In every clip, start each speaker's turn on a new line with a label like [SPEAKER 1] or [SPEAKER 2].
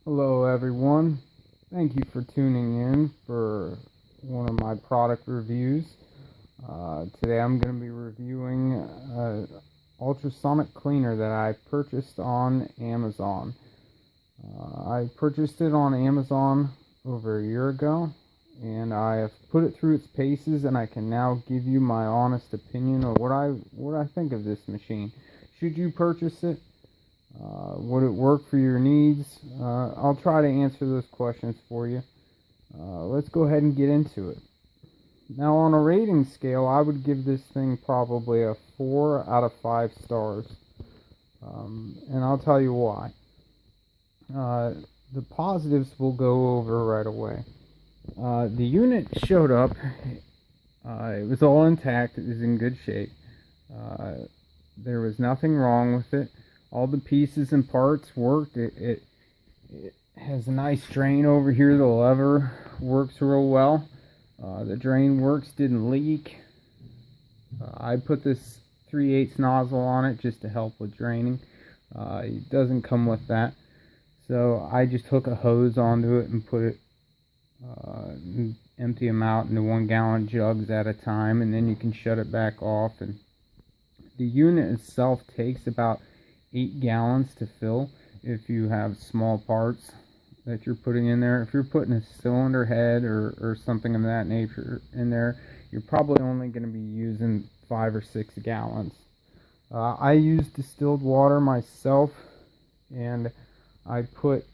[SPEAKER 1] Hello everyone, thank you for tuning in for one of my product reviews. Today I'm going to be reviewing an ultrasonic cleaner that I purchased on Amazon. I purchased it on Amazon over a year ago, and I have put it through its paces, and I can now give you my honest opinion of what I think of this machine. Should you purchase it? Would it work for your needs? I'll try to answer those questions for you. Let's go ahead and get into it. Now, on a rating scale, I would give this thing probably a 4 out of 5 stars. And I'll tell you why. The positives we'll go over right away. The unit showed up. It was all intact. It was in good shape. There was nothing wrong with it. All the pieces and parts worked. It has a nice drain over here. The lever works real well. The drain works, didn't leak. I put this 3/8 nozzle on it just to help with draining. It doesn't come with that. So I just hook a hose onto it and put it, and empty them out into 1 gallon jugs at a time, and then you can shut it back off. And the unit itself takes about 8 gallons to fill if you have small parts that you're putting in there. If you're putting a cylinder head or something of that nature in there, you're probably only going to be using 5 or 6 gallons. I use distilled water myself, and I put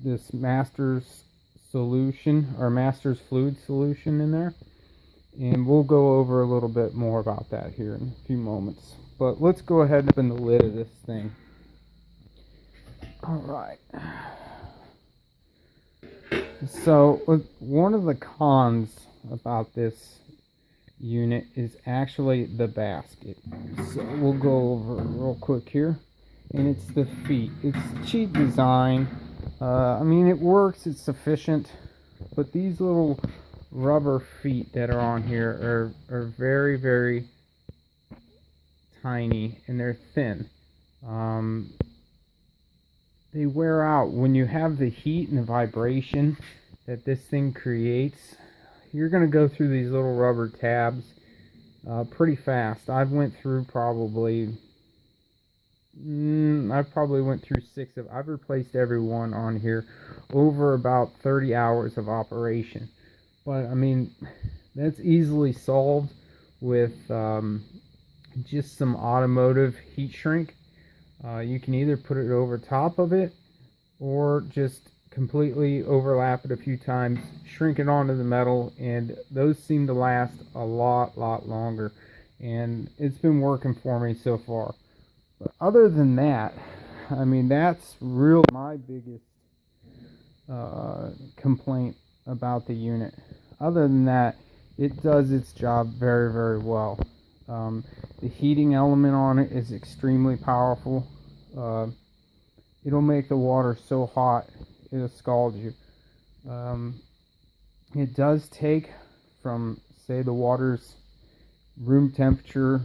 [SPEAKER 1] this Master's solution or Master's fluid solution in there, and we'll go over a little bit more about that here in a few moments. But let's go ahead and open the lid of this thing. Alright. So, one of the cons about this unit is actually the basket. So, we'll go over it real quick here. And it's the feet. It's cheap design. I mean, it works, it's sufficient. But these little rubber feet that are on here are very, very tiny, and they're thin. They wear out when you have the heat and the vibration that this thing creates. You're going to go through these little rubber tabs pretty fast. I've probably went through 6 of. I've replaced every one on here over about 30 hours of operation. But I mean, that's easily solved with just some automotive heat shrink. You can either put it over top of it or just completely overlap it a few times, shrink it onto the metal, and those seem to last a lot longer, and it's been working for me so far. But other than that, I mean, that's really my biggest complaint about the unit. Other than that, it does its job very, very well. The heating element on it is extremely powerful. It'll make the water so hot it'll scald you. It does take from, say, the water's room temperature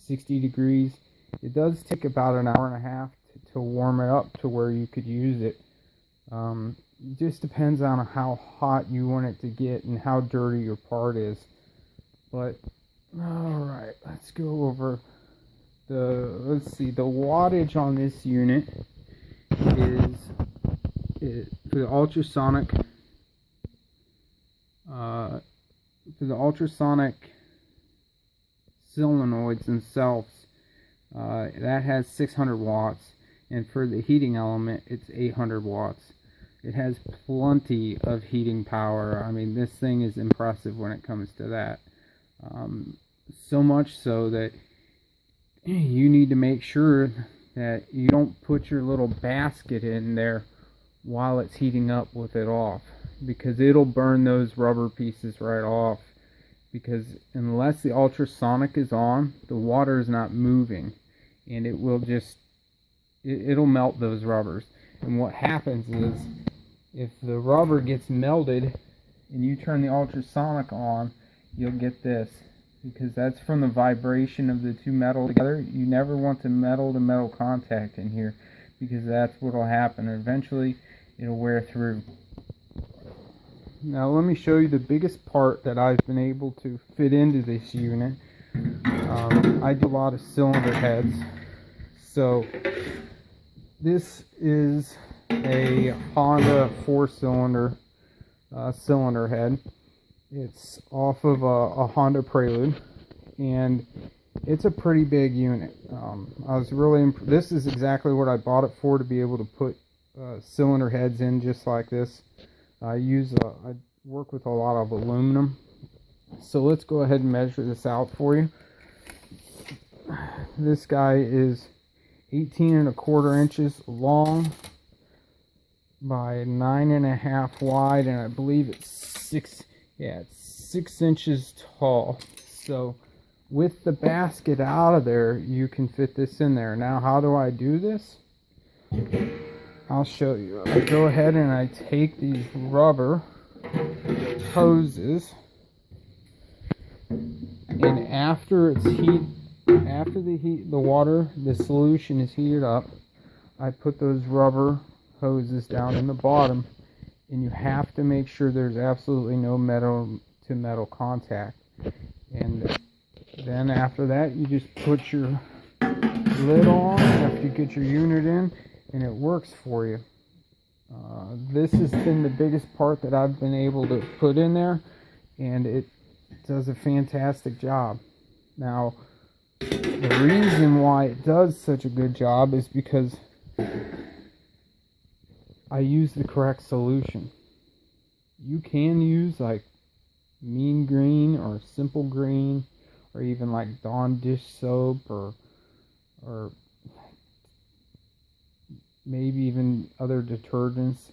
[SPEAKER 1] 60 degrees. It does take about an hour and a half to warm it up to where you could use it. It just depends on how hot you want it to get and how dirty your part is. But alright, let's go over let's see, the wattage on this unit is for the ultrasonic solenoids themselves, that has 600 watts, and for the heating element it's 800 watts. It has plenty of heating power. I mean, this thing is impressive when it comes to that. So much so that you need to make sure that you don't put your little basket in there while it's heating up with it off, because it'll burn those rubber pieces right off. Because unless the ultrasonic is on, the water is not moving, and it will just it'll melt those rubbers. And what happens is, if the rubber gets melted and you turn the ultrasonic on, you'll get this. because that's from the vibration of the two metal together. You never want the metal to metal contact in here, because that's what will happen. Eventually it'll wear through. Now let me show you the biggest part that I've been able to fit into this unit. I do a lot of cylinder heads. So this is a Honda 4-cylinder cylinder head. It's off of a Honda Prelude, and it's a pretty big unit. I was really this is exactly what I bought it for, to be able to put cylinder heads in just like this. I work with a lot of aluminum. So let's go ahead and measure this out for you. This guy is 18¼ inches long by 9½ wide, and I believe it's 6 inches tall. So with the basket out of there, you can fit this in there. Now, how do I do this? I'll show you. I go ahead and I take these rubber hoses, and after the solution is heated up, I put those rubber hoses down in the bottom, and you have to make sure there's absolutely no metal to metal contact. And then after that, you just put your lid on after you get your unit in, and it works for you. This has been the biggest part that I've been able to put in there, and it does a fantastic job. Now, the reason why it does such a good job is because I use the correct solution. You can use like mean green or simple green, or even like Dawn dish soap, or maybe even other detergents.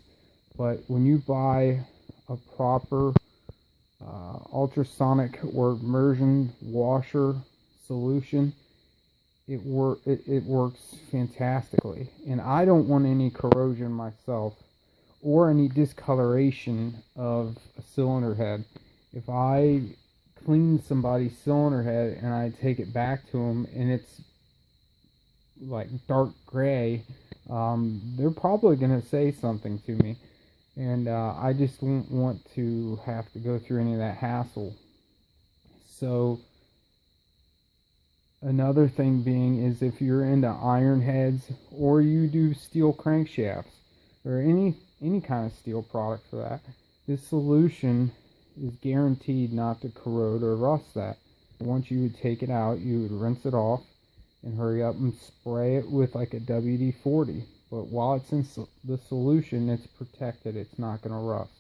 [SPEAKER 1] But when you buy a proper ultrasonic or immersion washer solution, it works fantastically. And I don't want any corrosion myself, or any discoloration of a cylinder head. If I clean somebody's cylinder head and I take it back to them and it's like dark gray, they're probably going to say something to me, and I just won't want to have to go through any of that hassle. So another thing being is, if you're into iron heads, or you do steel crankshafts, or any kind of steel product for that, this solution is guaranteed not to corrode or rust that. Once you would take it out, you would rinse it off and hurry up and spray it with like a WD-40. But while it's in the solution, it's protected. It's not going to rust.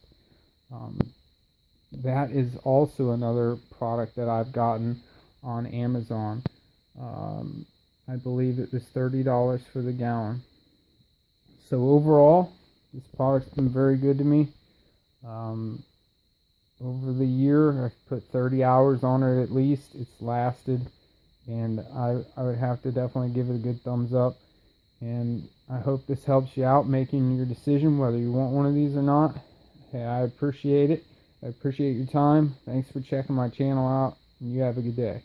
[SPEAKER 1] That is also another product that I've gotten on Amazon. I believe it was $30 for the gallon. So overall, this product's been very good to me. Over the year, I've put 30 hours on it at least. It's lasted, and I would have to definitely give it a good thumbs up. And I hope this helps you out making your decision whether you want one of these or not. Hey, I appreciate it. I appreciate your time. Thanks for checking my channel out, and you have a good day.